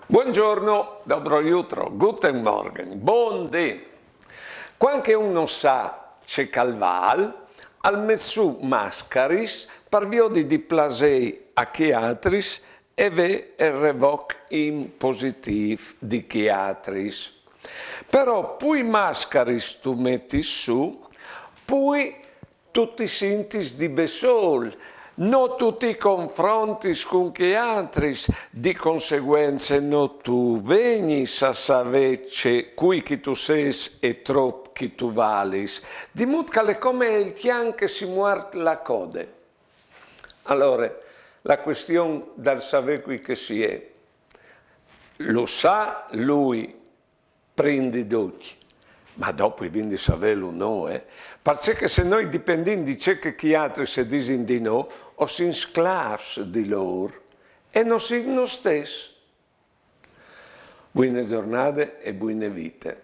Buongiorno, dobro jutro, guten Morgen, bon dì. Qualche uno sa c'è calval, al messu mascaris, parviodi di plasei a chiatris, e ve il revoc in positiv di chiatris. Però pui mascaris tu metti su, poi tutti sintis di besol, no tutti i confronti con che altri, di conseguenze no tu venis a savece cui chi tu ses e trop chi tu valis, di mutcale come il chian che si muart la code. Allora, la questione dal sapere qui che si è, lo sa lui, prendi d'occhi. Ma dopo i vindi savello no, Perché se noi dipendiamo di ciò che chi altri si dicono di no, o si sclavs di loro, e non si noi stessi. Buone giornate e buone vite.